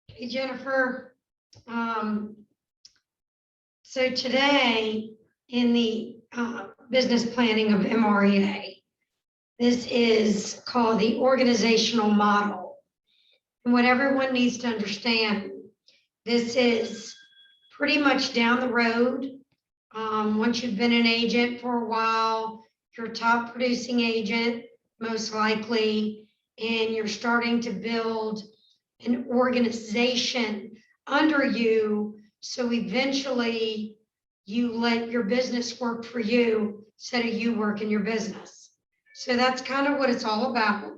Hey, Jennifer. So today in the business planning of MREA, this is called the organizational model. And what everyone needs to understand, this is pretty much down the road. Once you've been an agent for a while, you're a top producing agent, most likely, and you're starting to build an organization under you. So eventually you let your business work for you instead of you work in your business. So that's kind of what it's all about.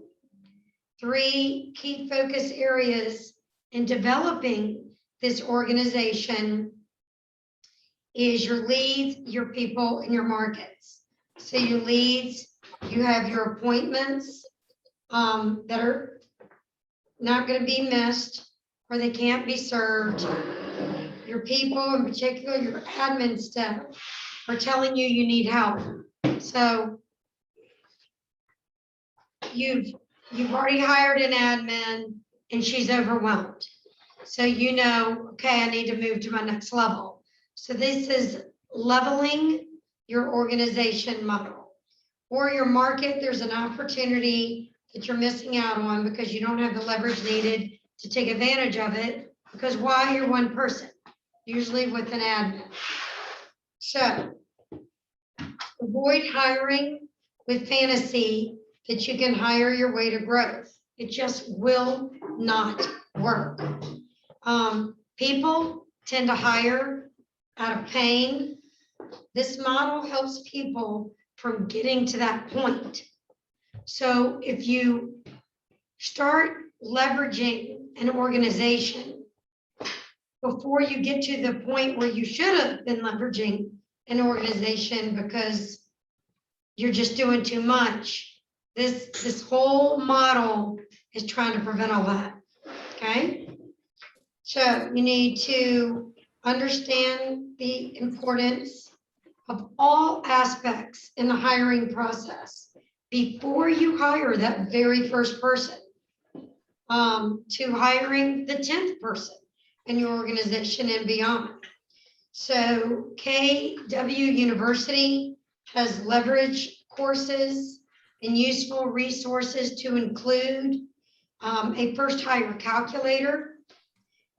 3 key focus areas in developing this organization is your leads, your people, and your markets. So your leads, you have your appointments that are not going to be missed or they can't be served. Your people, in particular, your admin staff, are telling you you need help. So you've already hired an admin and she's overwhelmed. So you know, okay, I need to move to my next level. So this is leveling your organization model. Or your market, there's an opportunity that you're missing out on because you don't have the leverage needed to take advantage of it, because why? You're one person, usually with an admin. So avoid hiring with fantasy that you can hire your way to growth. It just will not work. People tend to hire out of pain. This model helps people from getting to that point. So if you start leveraging an organization before you get to the point where you should have been leveraging an organization because you're just doing too much, this whole model is trying to prevent all that. Okay, so you need to understand the importance of all aspects in the hiring process before you hire that very first person, to hiring the 10th person in your organization and beyond. So KW University has leverage courses and useful resources to include a first hire calculator,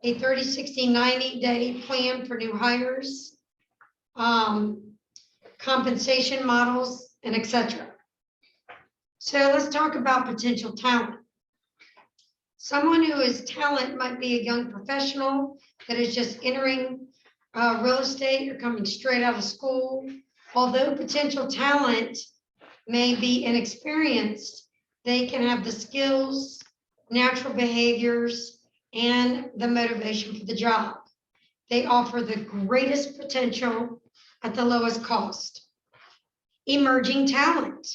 a 30, 60, 90-day plan for new hires, compensation models, and etc. So let's talk about potential talent. Someone who is talent might be a young professional that is just entering real estate or coming straight out of school. Although potential talent may be inexperienced, they can have the skills, natural behaviors, and the motivation for the job. They offer the greatest potential at the lowest cost. Emerging talent.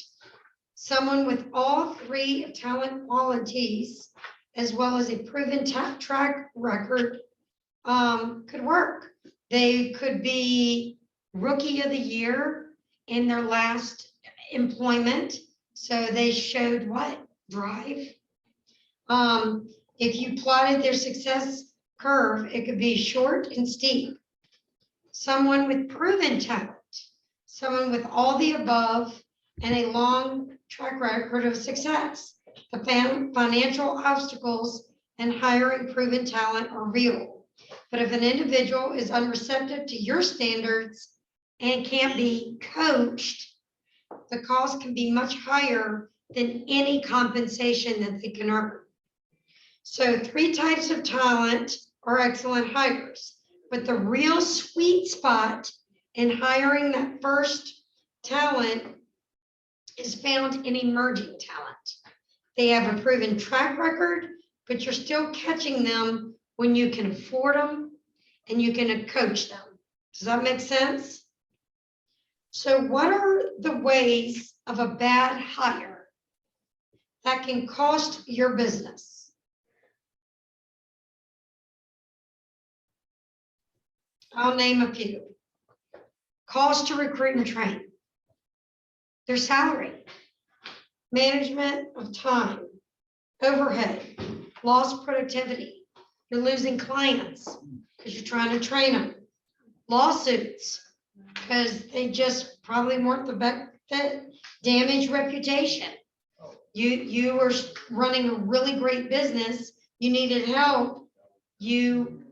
Someone with all 3 talent qualities, as well as a proven track record, could work. They could be rookie of the year in their last employment. So they showed what? Drive. If you plotted their success curve, it could be short and steep. Someone with proven talent, someone with all the above and a long track record of success. The financial obstacles and hiring proven talent are real. But if an individual is unreceptive to your standards and can't be coached, the cost can be much higher than any compensation that they can earn. So 3 types of talent are excellent hires, but the real sweet spot in hiring that first talent is found in emerging talent. They have a proven track record, but you're still catching them when you can afford them and you can coach them. Does that make sense? So what are the ways of a bad hire that can cost your business? I'll name a few. Cost to recruit and train. Their salary, management of time, overhead, lost productivity. You're losing clients because you're trying to train them. Lawsuits because they just probably weren't the best fit. Damaged reputation. You were running a really great business. You needed help. You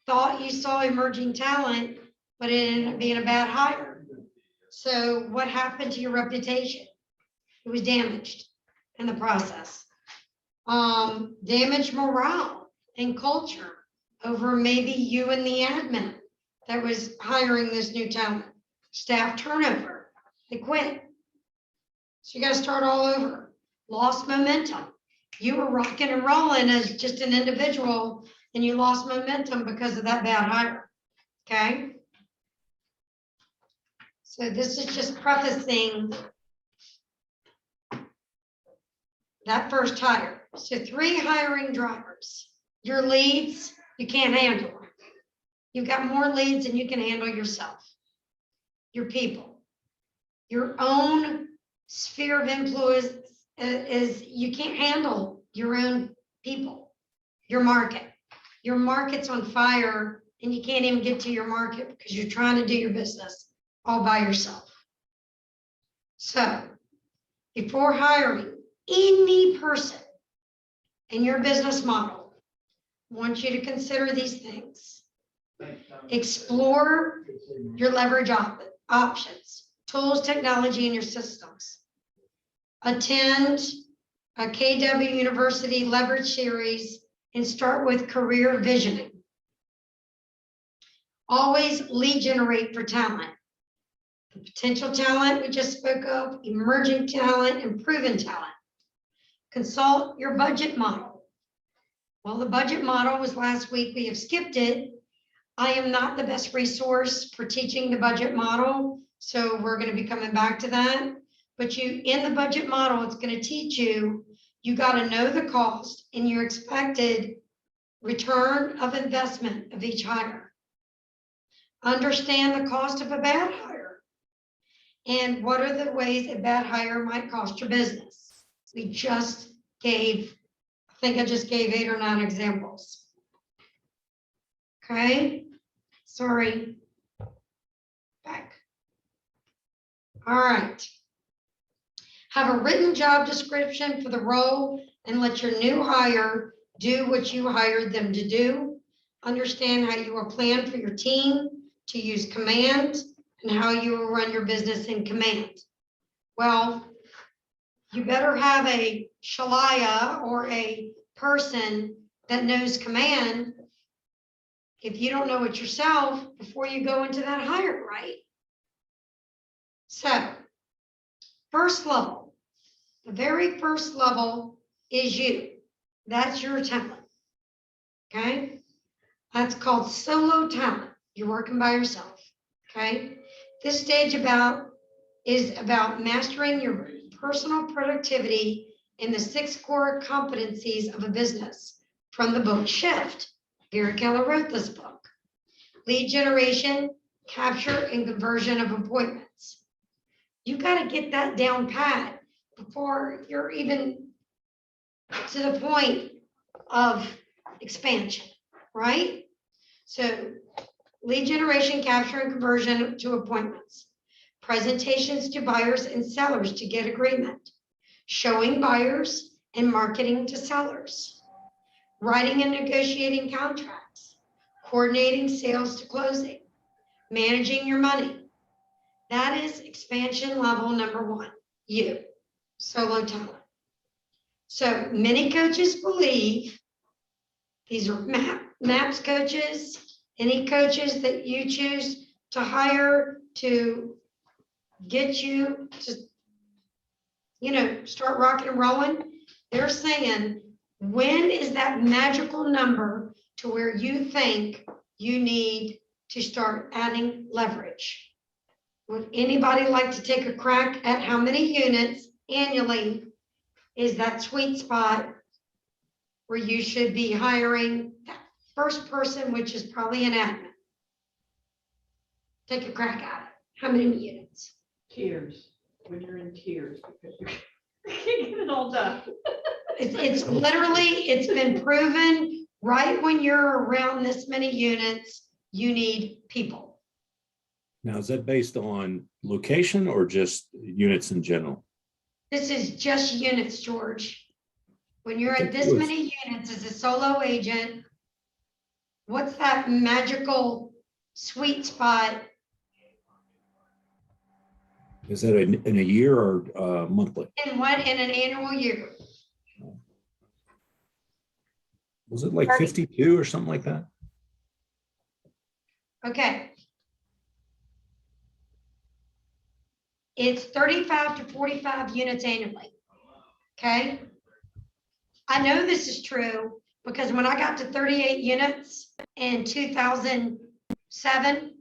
thought you saw emerging talent, but it ended up being a bad hire. So what happened to your reputation? It was damaged in the process. Damaged morale and culture over maybe you and the admin that was hiring this new talent. Staff turnover, they quit. So you got to start all over. Lost momentum. You were rocking and rolling as just an individual and you lost momentum because of that bad hire. Okay. So this is just prefacing that first hire. So 3 hiring drivers. Your leads, you can't handle them. You've got more leads than you can handle yourself. Your people. Your own sphere of influence is you can't handle your own people. Your market. Your market's on fire and you can't even get to your market because you're trying to do your business all by yourself. So before hiring any person in your business model, I want you to consider these things. Explore your leverage options, tools, technology, and your systems. Attend a KW University Leverage Series and start with career visioning. Always lead generate for talent. The potential talent we just spoke of, emerging talent, and proven talent. Consult your budget model. Well, the budget model was last week. We have skipped it. I am not the best resource for teaching the budget model, so we're going to be coming back to that. But in the budget model, it's going to teach you, you got to know the cost and your expected return of investment of each hire. Understand the cost of a bad hire. And what are the ways a bad hire might cost your business? We just gave, I think I just gave 8 or 9 examples. Okay, sorry, back. All right. Have a written job description for the role and let your new hire do what you hired them to do. Understand how you will plan for your team to use command and how you will run your business in command. Well, you better have a shalaya or a person that knows command if you don't know it yourself before you go into that hire, right? So, first level, the very first level is you. That's your template, okay? That's called solo talent. You're working by yourself, okay? This stage is about mastering your personal productivity in the 6 core competencies of a business from the book Shift. Gary Keller wrote this book. Lead generation, capture, and conversion of appointments. You got to get that down pat before you're even to the point of expansion, right? So lead generation, capture, and conversion to appointments. Presentations to buyers and sellers to get agreement. Showing buyers and marketing to sellers. Writing and negotiating contracts. Coordinating sales to closing. Managing your money. That is expansion level number 1, you, solo talent. So many coaches believe, these are MAPS coaches, any coaches that you choose to hire to get you to, start rocking and rolling. They're saying, when is that magical number to where you think you need to start adding leverage? Would anybody like to take a crack at how many units annually is that sweet spot where you should be hiring that first person, which is probably an admin? Take a crack at it. How many units? Tears, when you're in tears because you can't get it all done. It's literally, it's been proven right when you're around this many units, you need people. Now, is that based on location or just units in general? This is just units, George. When you're at this many units as a solo agent, what's that magical sweet spot? Is that in a year or monthly? In an annual year? Was it like 52 or something like that? Okay. It's 35 to 45 units annually. Okay. I know this is true because when I got to 38 units in 2007,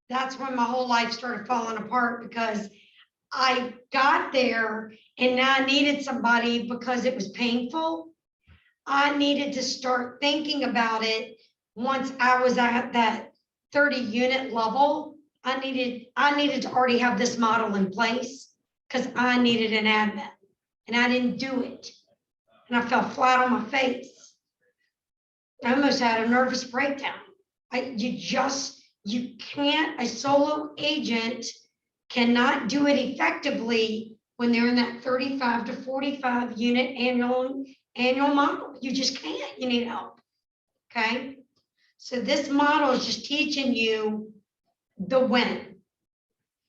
that's when my whole life started falling apart, because I got there and I needed somebody because it was painful. I needed to start thinking about it once I was at that 30 unit level. I needed to already have this model in place because I needed an admin and I didn't do it. And I fell flat on my face. I almost had a nervous breakdown. You can't, a solo agent cannot do it effectively when they're in that 35 to 45 unit annual model. You just can't, you need help, okay? So this model is just teaching you the when.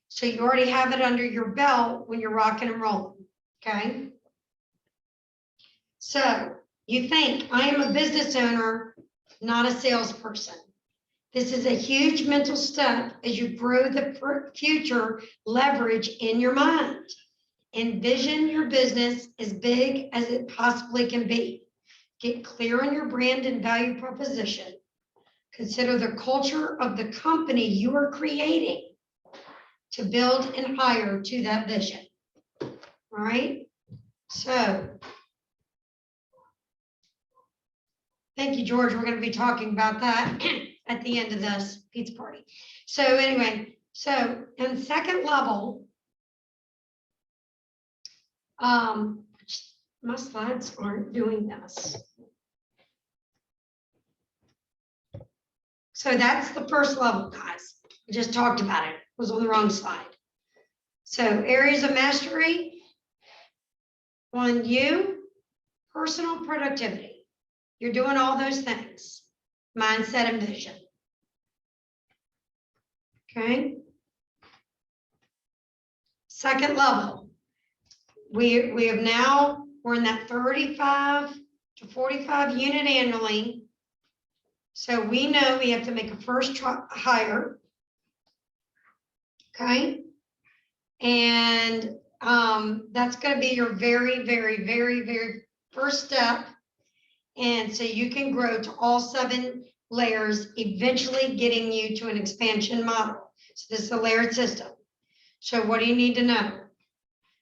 So you already have it under your belt when you're rocking and rolling, okay? So you think, I am a business owner, not a salesperson. This is a huge mental step as you grow the future leverage in your mind. Envision your business as big as it possibly can be. Get clear on your brand and value proposition. Consider the culture of the company you are creating to build and hire to that vision. All right. So, thank you, George. We're going to be talking about that at the end of this pizza party. So anyway, so in the second level, my slides aren't doing this. So that's the first level, guys. We just talked about it. It was on the wrong slide. So areas of mastery. 1, you, personal productivity. You're doing all those things. Mindset and vision. Okay. Second level. We're in that 35 to 45 unit annually. So we know we have to make a first hire. Okay. And that's going to be your very, very, very, very first step. And so you can grow to all 7 layers, eventually getting you to an expansion model. So this is a layered system. So what do you need to know?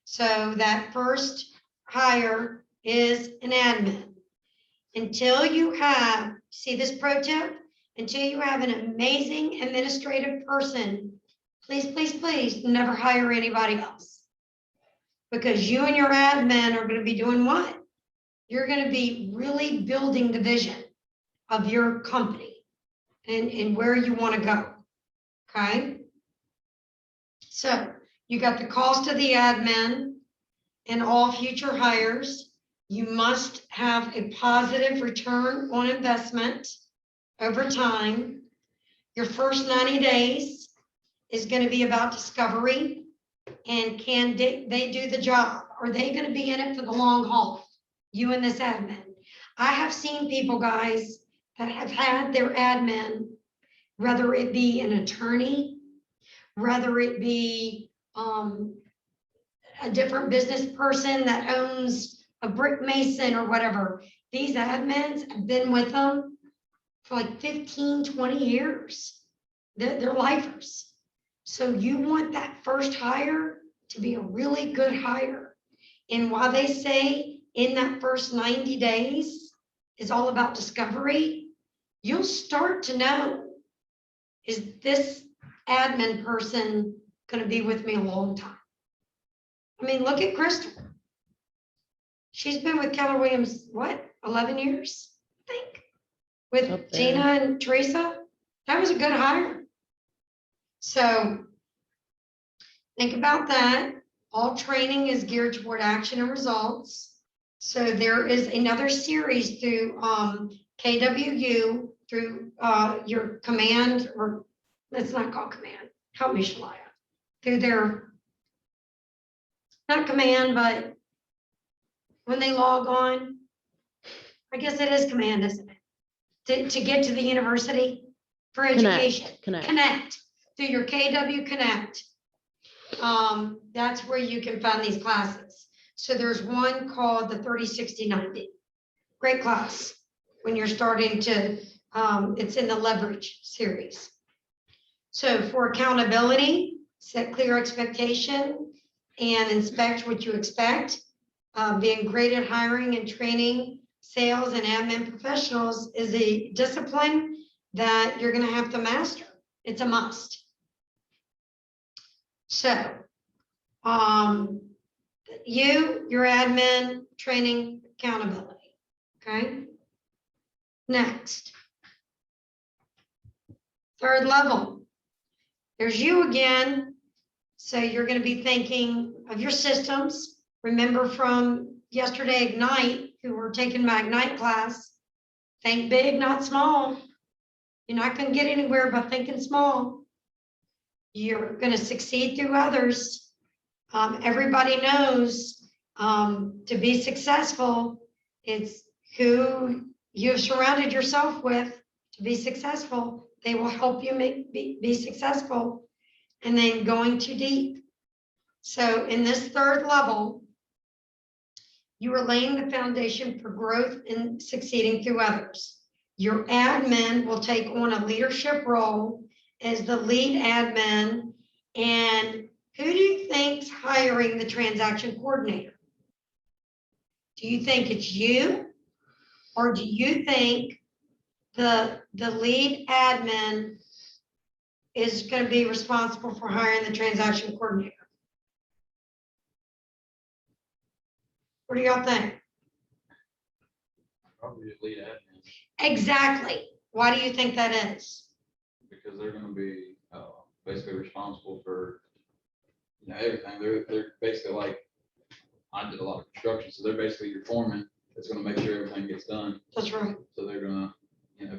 So that first hire is an admin. Until you have, see this pro tip? Until you have an amazing administrative person, please, please, please never hire anybody else. Because you and your admin are going to be doing what? You're going to be really building the vision of your company and where you want to go. Okay. So you got the cost of the admin and all future hires. You must have a positive return on investment over time. Your first 90 days is going to be about discovery and can they do the job? Are they going to be in it for the long haul? You and this admin. I have seen people, guys, that have had their admin, whether it be an attorney, whether it be a different business person that owns a brick mason or whatever. These admins have been with them for like 15, 20 years. They're lifers. So you want that first hire to be a really good hire. And while they say in that first 90 days is all about discovery, you'll start to know, is this admin person going to be with me a long time? I mean, look at Crystal. She's been with Keller Williams, what, 11 years, I think? With Up Tina there. and Teresa. That was a good hire. So think about that. All training is geared toward action and results. So there is another series through KWU, through your command, or it's not called command, help me, Shalaya, through their, not command, but when they log on, I guess it is command, isn't it? To get to the university for education. Connect through your KW Connect. That's where you can find these classes. So there's one called the 30, 60, 90. Great class when you're starting to, it's in the leverage series. So for accountability, set clear expectation and inspect what you expect. Being great at hiring and training sales and admin professionals is a discipline that you're going to have to master. It's a must. So, your admin, training, accountability, okay? Next. Third level. There's you again. So you're going to be thinking of your systems. Remember from yesterday, Ignite, who were taking my Ignite class, think big, not small. You're not going to get anywhere by thinking small. You're going to succeed through others. Everybody knows to be successful, it's who you've surrounded yourself with to be successful. They will help you be successful. And then going too deep. So in this third level, you are laying the foundation for growth and succeeding through others. Your admin will take on a leadership role as the lead admin. And who do you think's hiring the transaction coordinator? Do you think it's you? Or do you think the lead admin is going to be responsible for hiring the transaction coordinator? What do y'all think? Probably the lead admin, Exactly. Why do you think that is? because they're gonna be, basically responsible for, everything. They're basically like, I did a lot of construction, so they're basically your foreman that's gonna make sure everything gets done. That's right. So they're gonna,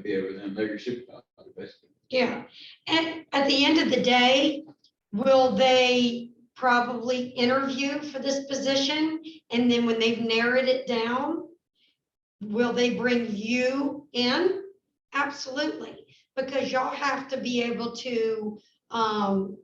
be able to, they're your supervisor, basically. Yeah. And at the end of the day, will they probably interview for this position? And then when they've narrowed it down, will they bring you in? Absolutely. Because y'all have to be able to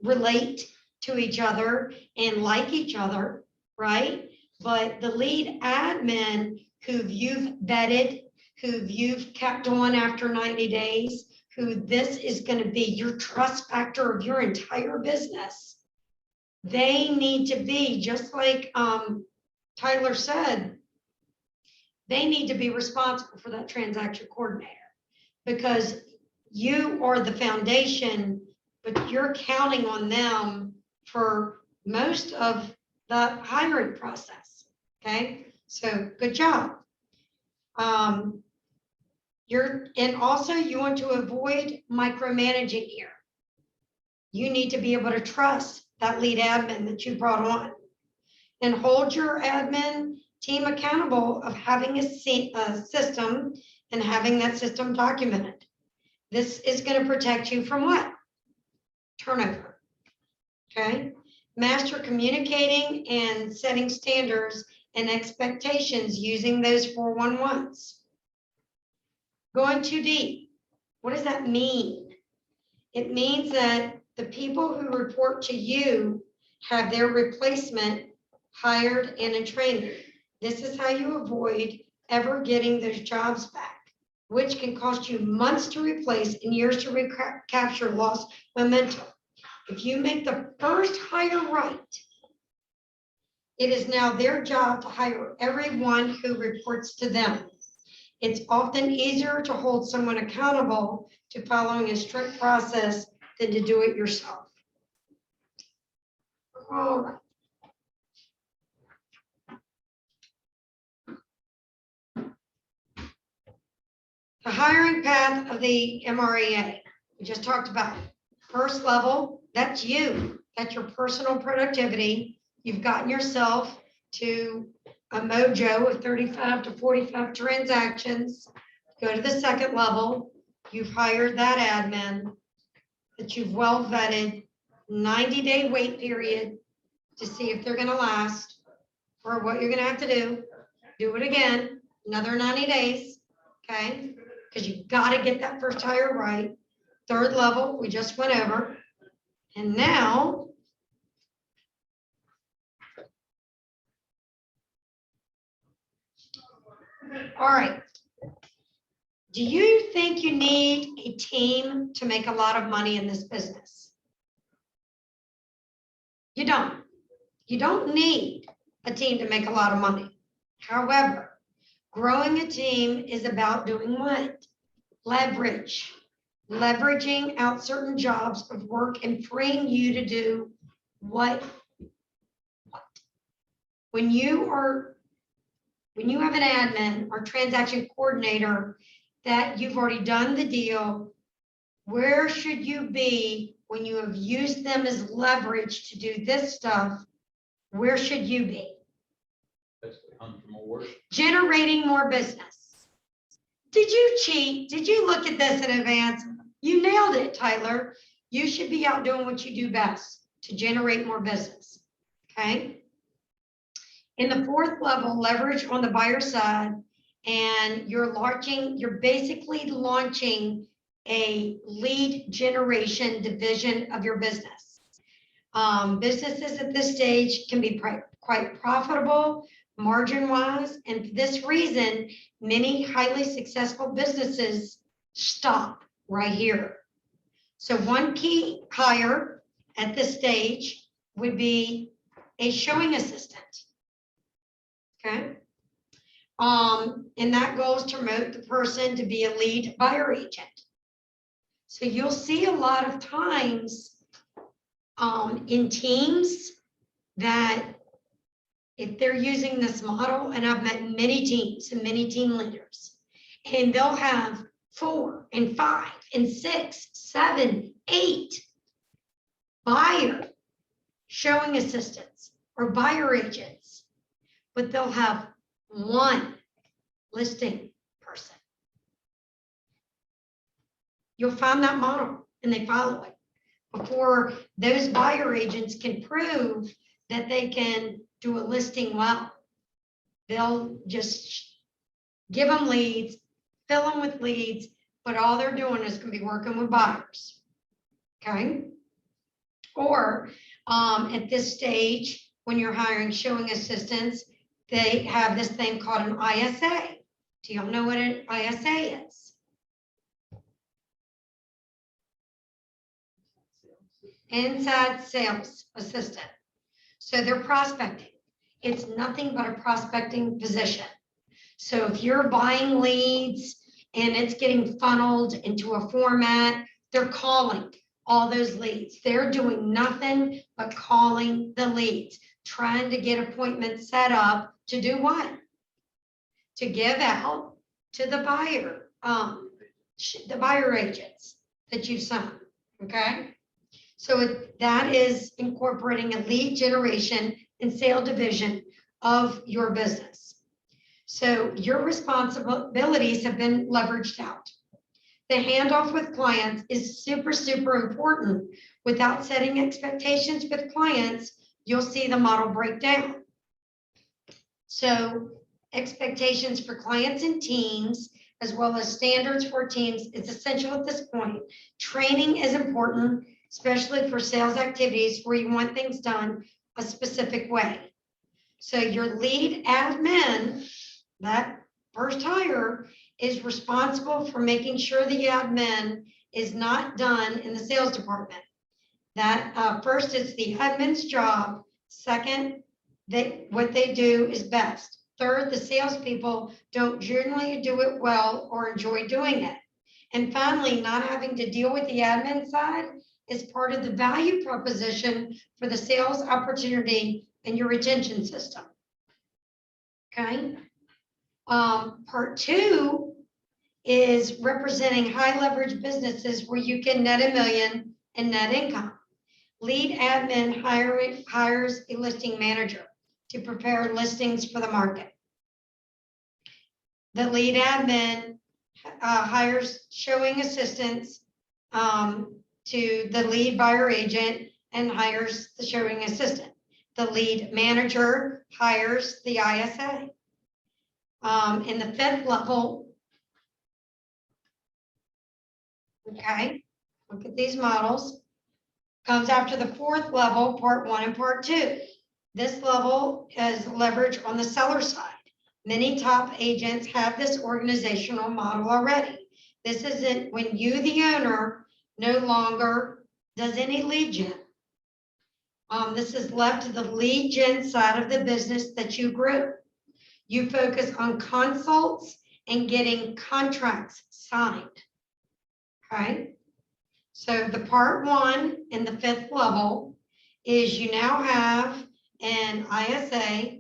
relate to each other and like each other, right? But the lead admin who you've vetted, who you've kept on after 90 days, who this is going to be your trust factor of your entire business, they need to be, just like Tyler said, they need to be responsible for that transaction coordinator, because you are the foundation, but you're counting on them for most of the hiring process. Okay, so good job. And also you want to avoid micromanaging here. You need to be able to trust that lead admin that you brought on, and hold your admin team accountable of having a system and having that system documented. This is going to protect you from what? Turnover. Okay. Master communicating and setting standards and expectations using those 411s. Going too deep. What does that mean? It means that the people who report to you have their replacement hired and in training. This is how you avoid ever getting those jobs back, which can cost you months to replace and years to recapture lost momentum. If you make the first hire right, it is now their job to hire everyone who reports to them. It's often easier to hold someone accountable to following a strict process than to do it yourself. All right. The hiring path of the MREA, we just talked about. First level, that's you. That's your personal productivity. You've gotten yourself to a mojo of 35 to 45 transactions. Go to the second level. You've hired that admin that you've well vetted, 90-day wait period to see if they're gonna last, or what you're gonna have to do it again, another 90 days, okay? Because you've gotta get that first hire right. Third level, we just went over. And now, all right. Do you think you need a team to make a lot of money in this business? You don't. You don't need a team to make a lot of money. However, growing a team is about doing what? Leverage. Leveraging out certain jobs of work and freeing you to do what? When you have an admin or transaction coordinator that you've already done the deal, where should you be when you have used them as leverage to do this stuff? Where should you be? Basically, hunting for more work. Generating more business. Did you cheat? Did you look at this in advance? You nailed it, Tyler. You should be out doing what you do best to generate more business, okay? In the fourth level, leverage on the buyer side, and you're basically launching a lead generation division of your business. Businesses at this stage can be quite profitable, margin-wise, and for this reason, many highly successful businesses stop right here. So one key hire at this stage would be a showing assistant. Okay. And that goes to promote the person to be a lead buyer agent. So you'll see a lot of times in teams that if they're using this model, and I've met many teams and many team leaders, and they'll have 4 and 5 and 6, 7, 8 buyer showing assistants or buyer agents, but they'll have one listing person. You'll find that model and they follow it before those buyer agents can prove that they can do a listing well. They'll just give them leads, fill them with leads, but all they're doing is going to be working with buyers. Okay. Or at this stage, when you're hiring showing assistants, they have this thing called an ISA. Do y'all know what an ISA is? Inside sales assistant. So they're prospecting. It's nothing but a prospecting position. So if you're buying leads and it's getting funneled into a format, they're calling all those leads. They're doing nothing but calling the leads, trying to get appointments set up to do what? To give out to the buyer agents that you sign, okay? So that is incorporating a lead generation and sale division of your business. So your responsibilities have been leveraged out. The handoff with clients is super, super important. Without setting expectations with clients, you'll see the model break down. So expectations for clients and teams, as well as standards for teams, is essential at this point. Training is important, especially for sales activities where you want things done a specific way. So your lead admin, that first hire, is responsible for making sure the admin is not done in the sales department. That first, it's the admin's job. Second, what they do is best. Third, the salespeople don't generally do it well or enjoy doing it. And finally, not having to deal with the admin side is part of the value proposition for the sales opportunity and your retention system. Okay. Part 2 is representing high leverage businesses where you can net $1 million in net income. Lead admin hires a listing manager to prepare listings for the market. The lead admin hires showing assistants to the lead buyer agent and hires the showing assistant. The lead manager hires the ISA. In the 5th level, okay, look at these models, comes after the 4th level, part 1 and part 2. This level is leverage on the seller side. Many top agents have this organizational model already. This isn't when you, the owner, no longer does any lead gen. This is left to the lead gen side of the business that you grew. You focus on consults and getting contracts signed. Okay. So the part 1 in the 5th level is you now have an ISA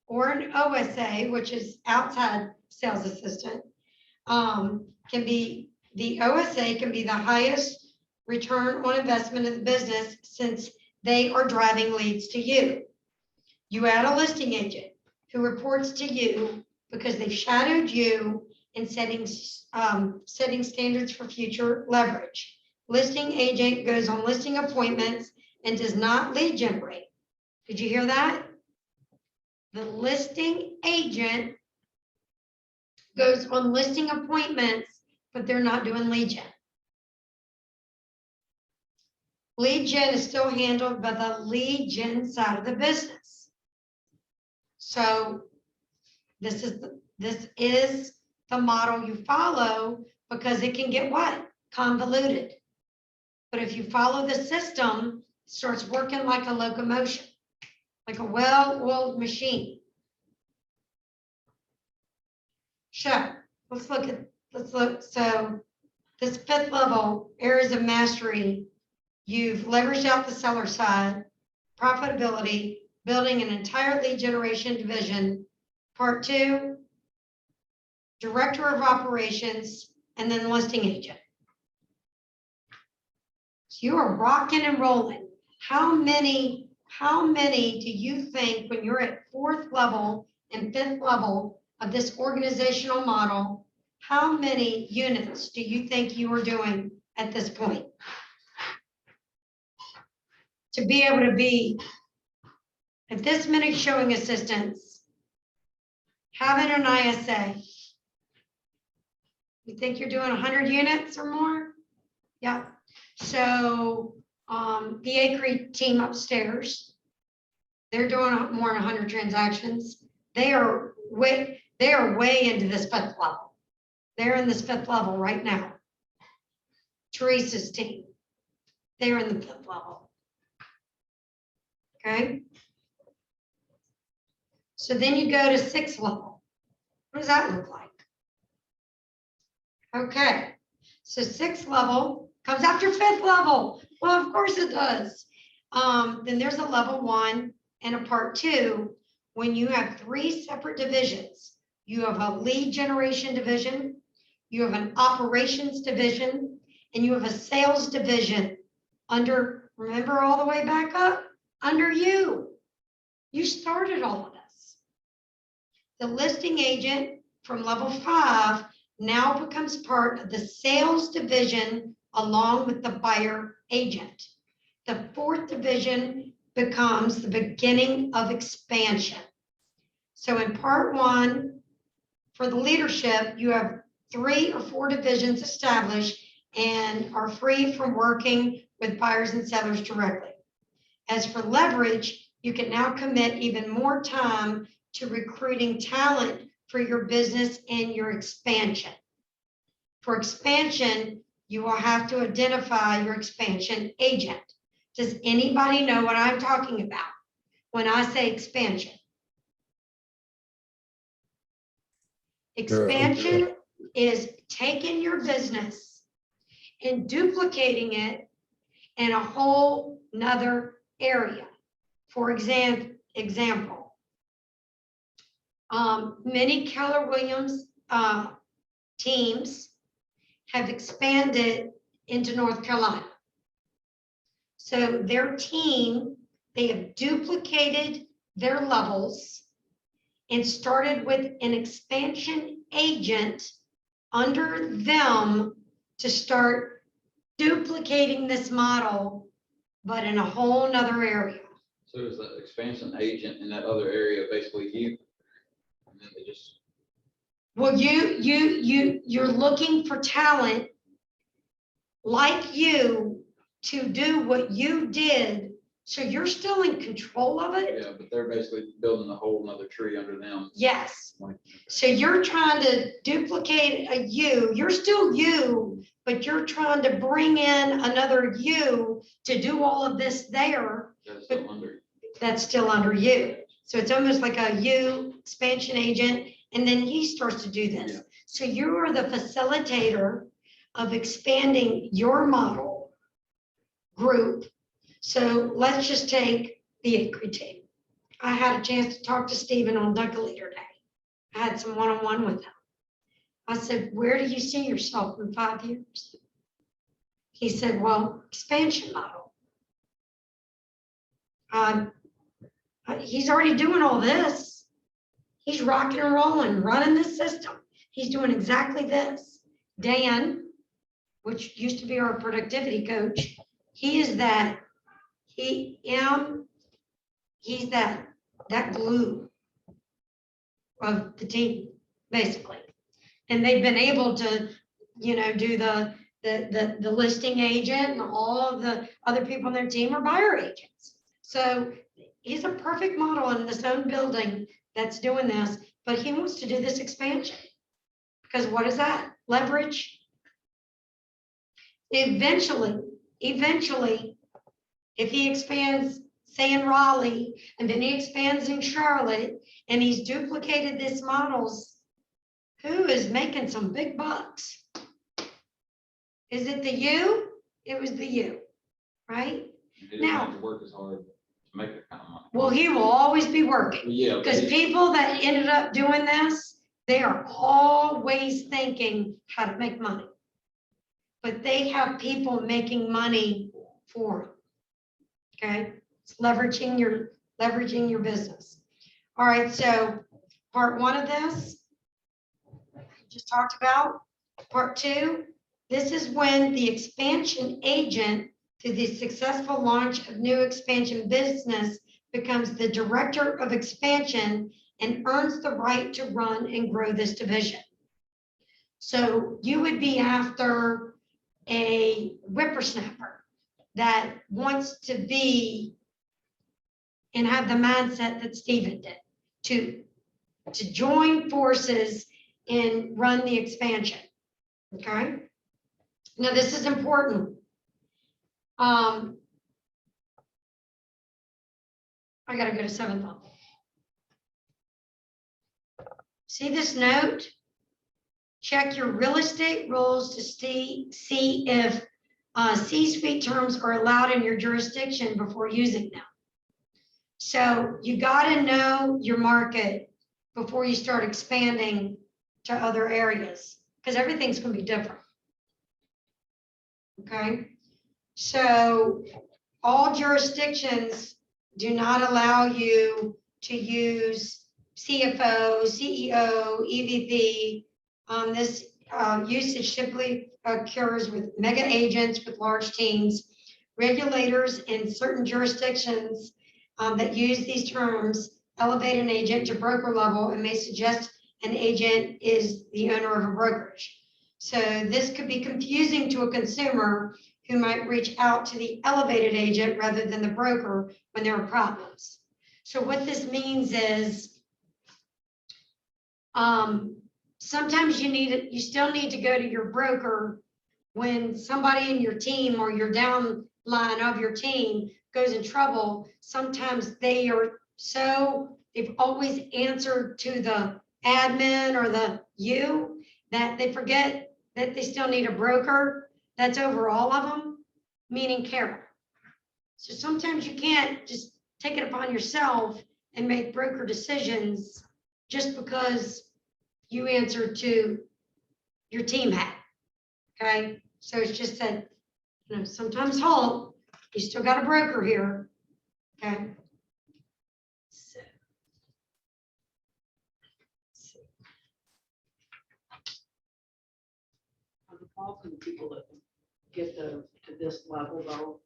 or an OSA, which is outside sales assistant. The OSA can be the highest return on investment of the business since they are driving leads to you. You add a listing agent who reports to you because they've shadowed you in setting standards for future leverage. Listing agent goes on listing appointments and does not lead generate. Did you hear that? The listing agent goes on listing appointments, but they're not doing lead gen. Lead gen is still handled by the lead gen side of the business. So this is the model you follow because it can get what? Convoluted. But if you follow the system, it starts working like a locomotion, like a well-oiled machine. So let's look. So this 5th level, areas of mastery, you've leveraged out the seller side, profitability, building an entire lead generation division. Part 2, director of operations, and then listing agent. So you are rocking and rolling. How many do you think when you're at 4th level and 5th level of this organizational model, how many units do you think you are doing at this point? To be able to be at this many showing assistants, having an ISA, you think you're doing 100 units or more? Yeah. So the Acre team upstairs, they're doing more than 100 transactions. They are way into this 5th level. They're in this 5th level right now. Teresa's team, they're in the 5th level. Okay. So then you go to 6th level. What does that look like? Okay. So 6th level comes after 5th level. Well, of course it does. Then there's a level 1 and a part 2 when you have 3 separate divisions. You have a lead generation division, you have an operations division, and you have a sales division under, remember all the way back up, under you. You started all of this. The listing agent from level 5 now becomes part of the sales division along with the buyer agent. The 4th division becomes the beginning of expansion. So in part 1, for the leadership, you have 3 or 4 divisions established and are free from working with buyers and sellers directly. As for leverage, you can now commit even more time to recruiting talent for your business and your expansion. For expansion, you will have to identify your expansion agent. Does anybody know what I'm talking about when I say expansion? Expansion is taking your business and duplicating it in a whole nother area. For example, many Keller Williams teams have expanded into North Carolina. So their team, they have duplicated their levels and started with an expansion agent under them to start duplicating this model, but in a whole nother area. So is that expansion agent in that other area basically you? And then they just, Well, you're looking for talent like you to do what you did, so you're still in control of it. yeah, but they're basically building a whole nother tree under them. Yes. Like, So you're trying to duplicate a you. You're still you, but you're trying to bring in another you to do all of this there. that's still under. That's still under you. So it's almost like a you expansion agent, and then he starts to do this. Yeah. So you are the facilitator of expanding your model group. So let's just take the Acre team. I had a chance to talk to Stephen on Duck Leader Day. I had some one-on-one with him. I said, where do you see yourself in 5 years? He said, well, expansion model. He's already doing all this. He's rocking and rolling, running this system. He's doing exactly this. Dan, which used to be our productivity coach, he's that glue of the team, basically. And they've been able to, do the listing agent, and all of the other people on their team are buyer agents. So he's a perfect model in this own building that's doing this, but he wants to do this expansion. Because what is that? Leverage. Eventually, if he expands, say in Raleigh, and then he expands in Charlotte, and he's duplicated these models, who is making some big bucks? Is it the you? It was the you, right? He doesn't Now- have to work as hard to make that kind of money. Well, he will always be working. Yeah. Because people that ended up doing this, they are always thinking how to make money. But they have people making money for them. Okay, it's leveraging your business. All right, so part one of this, just talked about. Part two, this is when the expansion agent to the successful launch of new expansion business becomes the director of expansion and earns the right to run and grow this division. So you would be after a whippersnapper that wants to be and have the mindset that Stephen did to join forces and run the expansion. Okay. Now this is important. I gotta go to 7th level. See this note? Check your real estate rules to see if C-suite terms are allowed in your jurisdiction before using them. So you gotta know your market before you start expanding to other areas, because everything's gonna be different. Okay, so all jurisdictions do not allow you to use CFO, CEO, EVP. This usage typically occurs with mega agents with large teams. Regulators in certain jurisdictions that use these terms elevate an agent to broker level and may suggest an agent is the owner of a brokerage. So this could be confusing to a consumer who might reach out to the elevated agent rather than the broker when there are problems. So what this means is sometimes you still need to go to your broker when somebody in your team or your downline of your team goes in trouble. Sometimes they've always answered to the admin or the you, that they forget that they still need a broker that's over all of them, meaning Carol. So sometimes you can't just take it upon yourself and make broker decisions just because you answer to your team had. Okay, so it's just that, sometimes halt, you still got a broker here. Okay. So, The bulk of the people that get to this level though,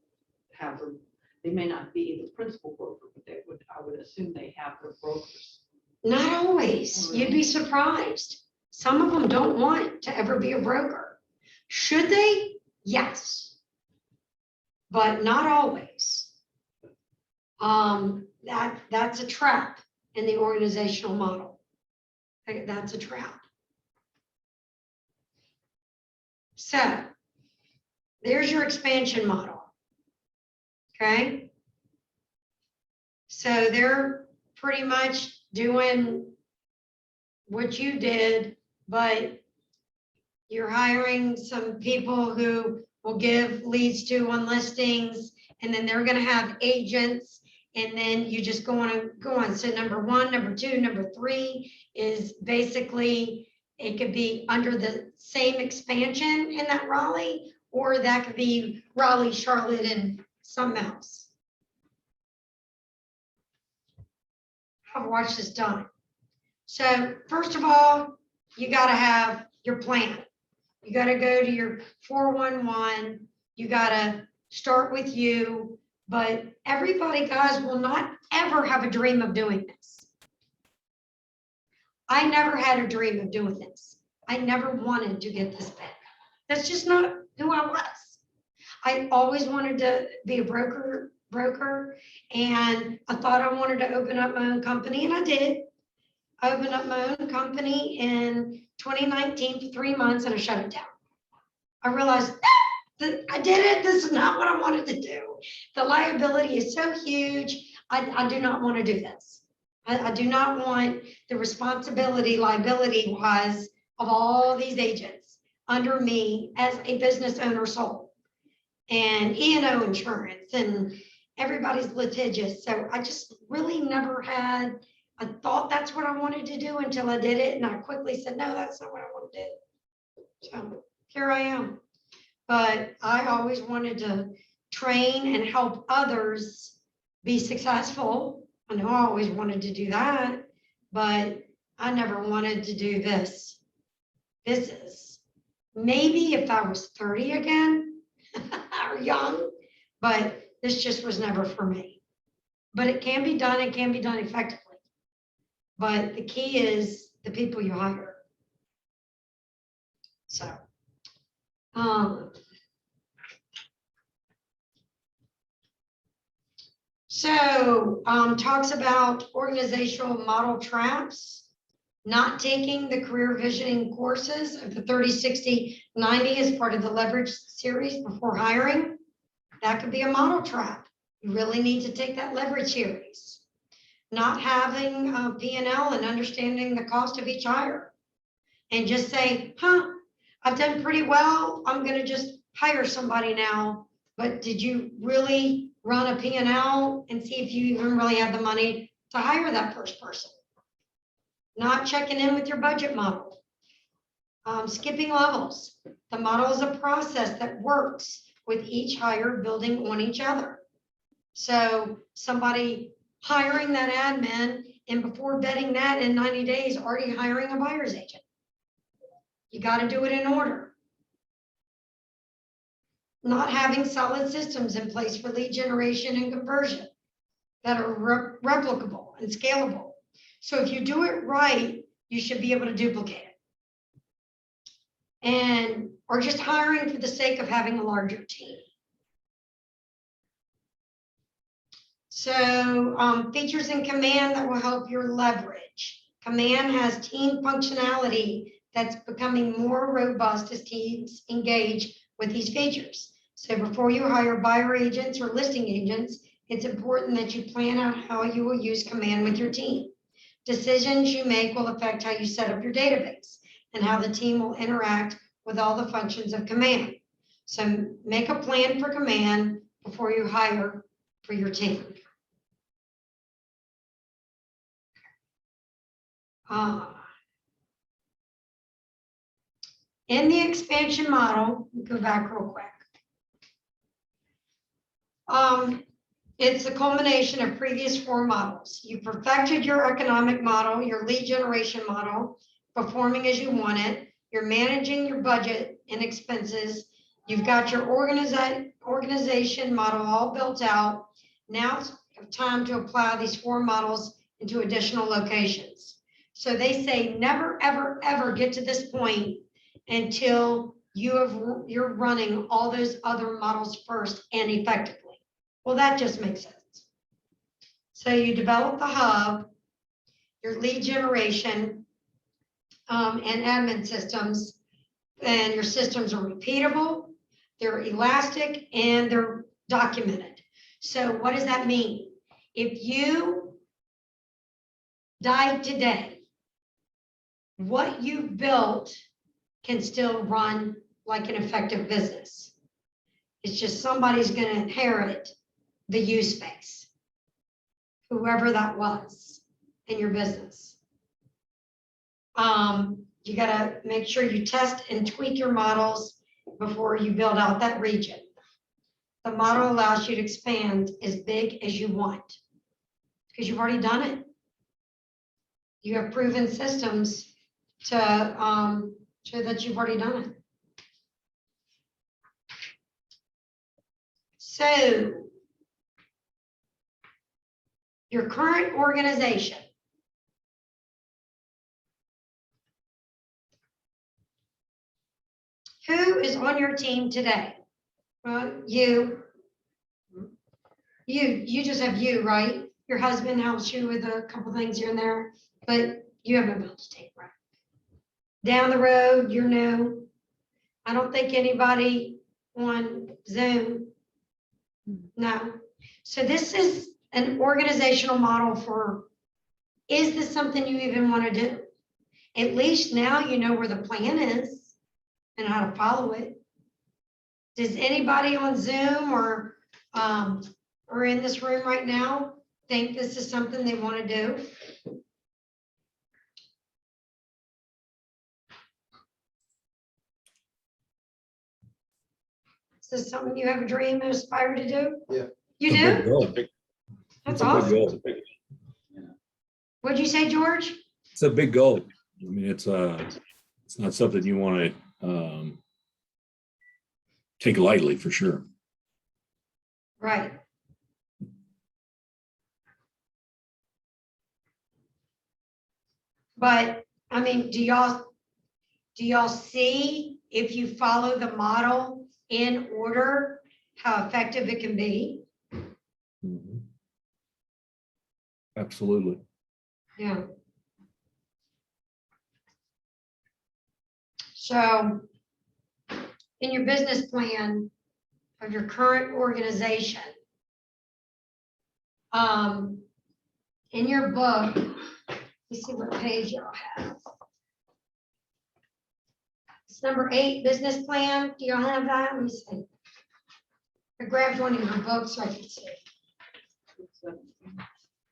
have them, they may not be the principal broker, but they would, I would assume they have their brokers. not always. You'd be surprised. Some of them don't want to ever be a broker. Should they? Yes. But not always. That's a trap in the organizational model. That's a trap. So there's your expansion model. Okay. So they're pretty much doing what you did, but you're hiring some people who will give leads to on listings, and then they're going to have agents, and then you just go on. So number one, number two, number three is basically, it could be under the same expansion in that Raleigh, or that could be Raleigh, Charlotte, and something else. I've watched this done. So first of all, you got to have your plan. You got to go to your 411. You got to start with you. But everybody, guys, will not ever have a dream of doing this. I never had a dream of doing this. I never wanted to get this big. That's just not who I was. I always wanted to be a broker, and I thought I wanted to open up my own company, and I did. I opened up my own company in 2019 for 3 months, and I shut it down. I realized that I did it. This is not what I wanted to do. The liability is so huge. I do not want to do this. I do not want the responsibility, liability-wise, of all these agents under me as a business owner sole, and E&O insurance, and everybody's litigious. So I just really never had, I thought that's what I wanted to do until I did it. And I quickly said, no, that's not what I want to do. So here I am. But I always wanted to train and help others be successful. I know I always wanted to do that, but I never wanted to do this. This is maybe if I was 30 again or young, but this just was never for me. But it can be done. It can be done effectively. But the key is the people you hire. So, talks about organizational model traps, not taking the career visioning courses of the 30, 60, 90 as part of the leverage series before hiring. That could be a model trap. You really need to take that leverage series. Not having P&L and understanding the cost of each hire. And just say, I've done pretty well. I'm going to just hire somebody now. But did you really run a P&L and see if you even really have the money to hire that first person? Not checking in with your budget model. Skipping levels. The model is a process that works with each hire building on each other. So somebody hiring that admin, and before vetting that in 90 days, already hiring a buyer's agent. You got to do it in order. Not having solid systems in place for lead generation and conversion that are replicable and scalable. So if you do it right, you should be able to duplicate it. Or just hiring for the sake of having a larger team. So features in Command that will help your leverage. Command has team functionality that's becoming more robust as teams engage with these features. So before you hire buyer agents or listing agents, it's important that you plan out how you will use Command with your team. Decisions you make will affect how you set up your database and how the team will interact with all the functions of Command. So make a plan for Command before you hire for your team. In the expansion model, go back real quick. It's a culmination of previous 4 models. You perfected your economic model, your lead generation model, performing as you want it. You're managing your budget and expenses. You've got your organization model all built out. Now it's time to apply these 4 models into additional locations. So they say never, ever, ever get to this point until you're running all those other models first and effectively. Well, that just makes sense. So you develop the hub, your lead generation, and admin systems, and your systems are repeatable, they're elastic, and they're documented. So what does that mean? If you died today, what you built can still run like an effective business. It's just somebody's going to inherit the use space, whoever that was in your business. You got to make sure you test and tweak your models before you build out that region. The model allows you to expand as big as you want because you've already done it. You have proven systems to show that you've already done it. So your current organization, who is on your team today? Well, you just have you, right? Your husband helps you with a couple things here and there, but you have no bill to take, right? Down the road, you're new. I don't think anybody on Zoom. No. So this is an organizational model for, is this something you even want to do? At least now you know where the plan is and how to follow it. Does anybody on Zoom or in this room right now think this is something they want to do? Is this something you have a dream and aspire to do? Yeah. You It's a big do? goal. That's It's a big awesome. goal. What'd you say, George? It's a big goal. I mean, it's not something you want to take lightly for sure. Right. But I mean, do y'all see, if you follow the model in order, how effective it can be? Mhm. Absolutely. Yeah. So in your business plan of your current organization, in your book, let's see what page y'all have. It's number 8, business plan. Do y'all have that? Let me see. I grabbed one of your books so I could see.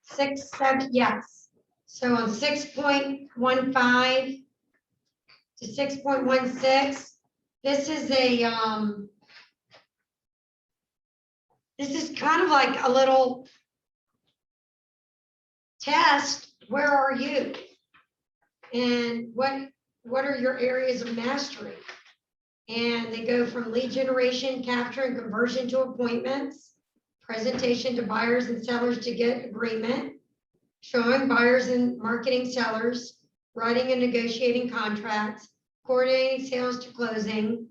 6, 7, yes. So on 6.15 to 6.16, this is this is kind of like a little test. Where are you? And what are your areas of mastery? And they go from lead generation, capture, and conversion to appointments, presentation to buyers and sellers to get agreement, showing buyers and marketing sellers, writing and negotiating contracts, coordinating sales to closing,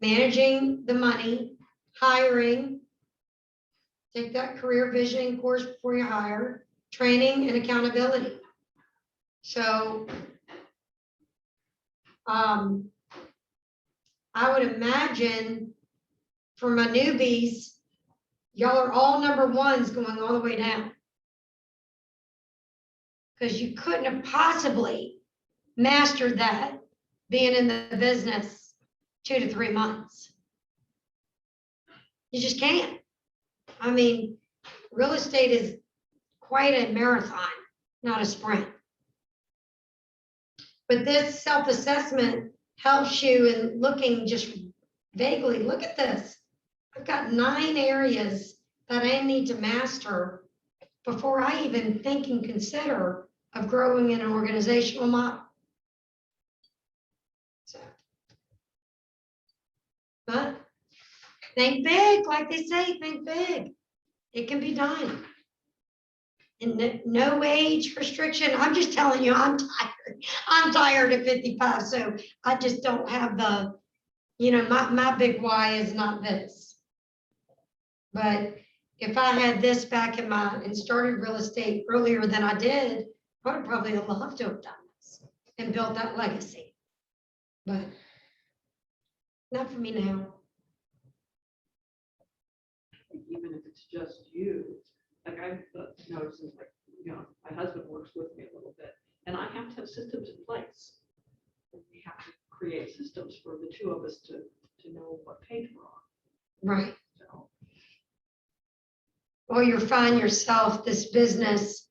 managing the money, hiring, take that career visioning course before you hire, training and accountability. So I would imagine for my newbies, y'all are all number 1s going all the way down. Because you couldn't have possibly mastered that being in the business 2 to 3 months. You just can't. I mean, real estate is quite a marathon, not a sprint. But this self-assessment helps you in looking just vaguely, look at this. I've got 9 areas that I need to master before I even think and consider of growing an organizational model. So, but think big, like they say, think big. It can be done. And no age restriction. I'm just telling you, I'm tired. I'm tired at 55, so I just don't have the, my big why is not this. But if I had this back in and started real estate earlier than I did, I would probably have loved to have done this and built that legacy. But not for me now. Even if it's just you, like I've noticed, like, my husband works with me a little bit, and I have to have systems in place. And we have to create systems for the two of us to know what page we're on. Right. So, Or you find yourself this business,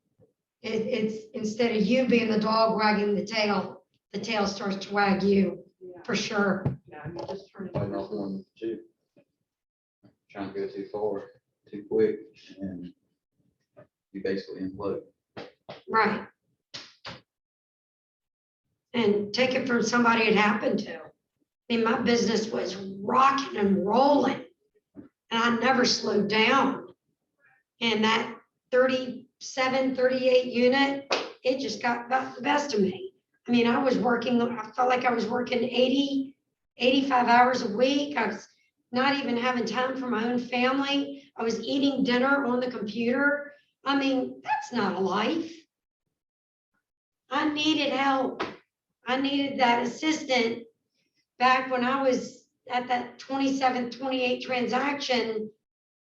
it's instead of you being the dog wagging the tail starts to wag you, yeah, for sure. yeah, I mean, just turning. Biting off one chew. Trying to go too far, too quick, and you basically implode. Right. And take it from somebody it happened to. I mean, my business was rocking and rolling, and I never slowed down. And that 37, 38 unit, it just got the best of me. I mean, I felt like I was working 80, 85 hours a week. I was not even having time for my own family. I was eating dinner on the computer. I mean, that's not a life. I needed help. I needed that assistant back when I was at that 27, 28 transaction.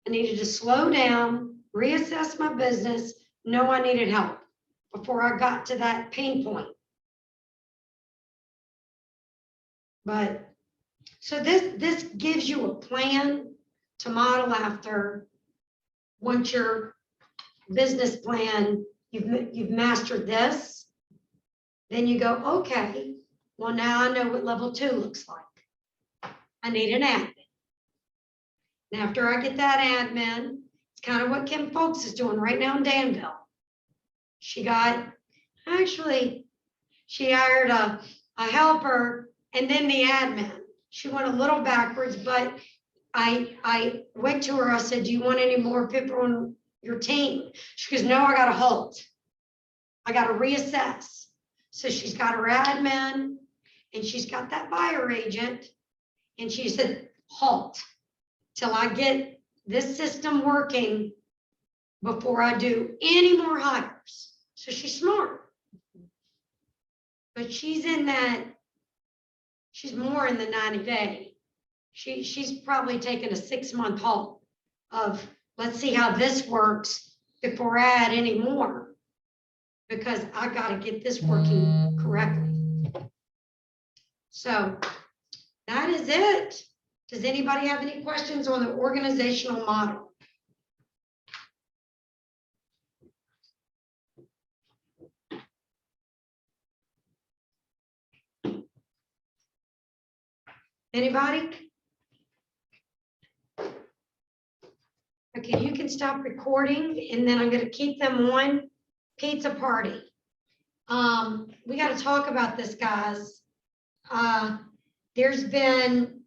I needed to slow down, reassess my business, know I needed help before I got to that pain point. But so this gives you a plan to model after. Once your business plan, you've mastered this, then you go, okay, well, now I know what level 2 looks like. I need an admin. And after I get that admin, it's kind of what Kim Folks is doing right now in Danville. She hired a helper and then the admin. She went a little backwards, but I went to her, I said, do you want any more people on your team? She goes, no, I got to halt. I got to reassess. So she's got her admin and she's got that buyer agent. And she said, halt till I get this system working before I do any more hires. So she's smart. But she's more in the 90-day. She's probably taken a 6-month halt of, let's see how this works before I add any more, because I got to get this working correctly. So that is it. Does anybody have any questions on the organizational model? Anybody? Okay, you can stop recording and then I'm going to keep them on. Pizza party. We got to talk about this, guys. There's been